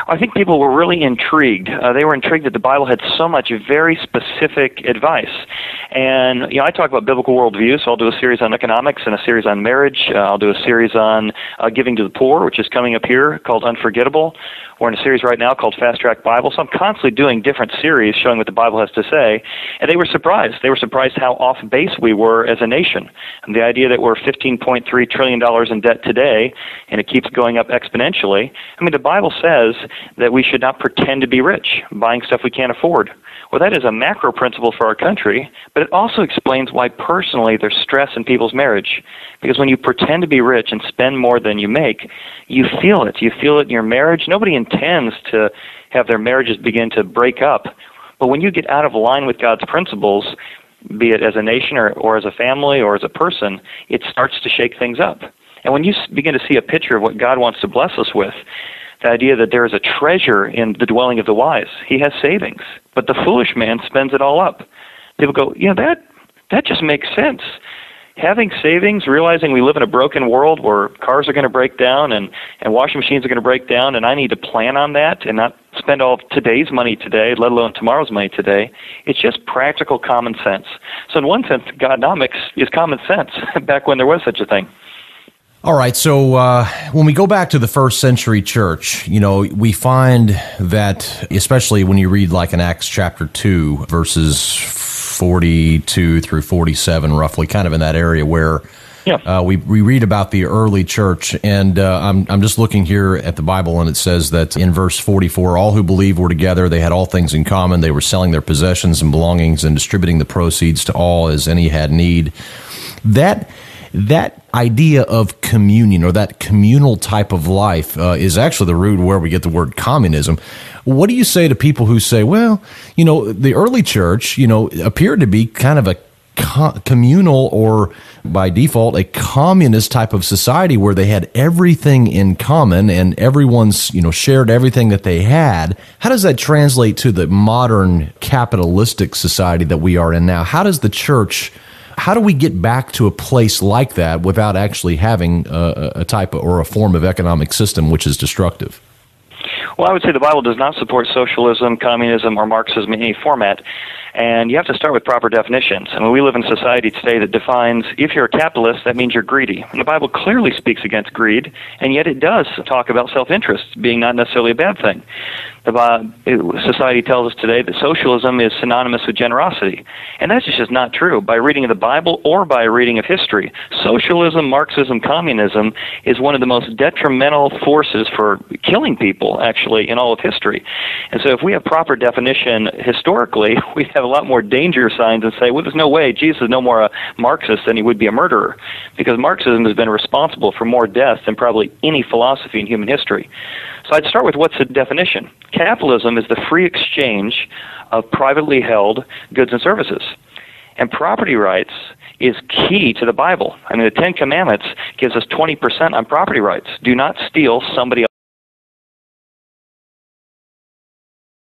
I think people were really intrigued. They were intrigued that the Bible had so much very specific advice. And, I talk about biblical worldview, so I'll do a series on economics and a series on marriage. I'll do a series on giving to the poor, which is coming up here, called Unforgettable. We're in a series right now called Fast Track Bible. So I'm constantly doing different series showing what the Bible has to say. And they were surprised. They were surprised how off base we were as a nation. And the idea that we're $15.3 trillion in debt today, and it keeps going up exponentially. I mean, the Bible says that we should not pretend to be rich, buying stuff we can't afford. Well, that is a macro principle for our country, but it also explains why personally there's stress in people's marriage. Because when you pretend to be rich and spend more than you make, you feel it. You feel it in your marriage. Nobody intends to have their marriages begin to break up. But when you get out of line with God's principles, be it as a nation or as a family or as a person, it starts to shake things up. And when you begin to see a picture of what God wants to bless us with, the idea that there is a treasure in the dwelling of the wise. He has savings, but the foolish man spends it all up. People go, that just makes sense. Having savings, realizing we live in a broken world where cars are going to break down and washing machines are going to break down, and I need to plan on that and not spend all of today's money today, let alone tomorrow's money today. It's just practical common sense. So in one sense, Godonomics is common sense back when there was such a thing. All right, so when we go back to the first century church, we find that, especially when you read like in Acts chapter 2, verses 42 through 47, roughly, kind of in that area where we read about the early church, and I'm just looking here at the Bible, and it says that in verse 44, all who believed were together, they had all things in common, they were selling their possessions and belongings and distributing the proceeds to all as any had need. That idea of communion, or that communal type of life, is actually the root where we get the word communism. What do you say to people who say, well, the early church, appeared to be kind of a communal, or by default, a communist type of society where they had everything in common and everyone's, shared everything that they had? How does that translate to the modern capitalistic society that we are in now? How do we get back to a place like that without actually having a type or a form of economic system which is destructive? Well, I would say the Bible does not support socialism, communism, or Marxism in any format. And you have to start with proper definitions. I mean, we live in a society today that defines, if you're a capitalist, that means you're greedy. And the Bible clearly speaks against greed, and yet it does talk about self-interest being not necessarily a bad thing. Society tells us today that socialism is synonymous with generosity. And that's just not true. By reading of the Bible or by reading of history, socialism, Marxism, communism is one of the most detrimental forces for killing people, actually, in all of history. And so if we have proper definition historically, we have a lot more danger signs and say, well, there's no way Jesus is no more a Marxist than he would be a murderer, because Marxism has been responsible for more deaths than probably any philosophy in human history. So I'd start with what's the definition. Capitalism is the free exchange of privately held goods and services. And property rights is key to the Bible. I mean, the Ten Commandments gives us 20% on property rights. Do not steal somebody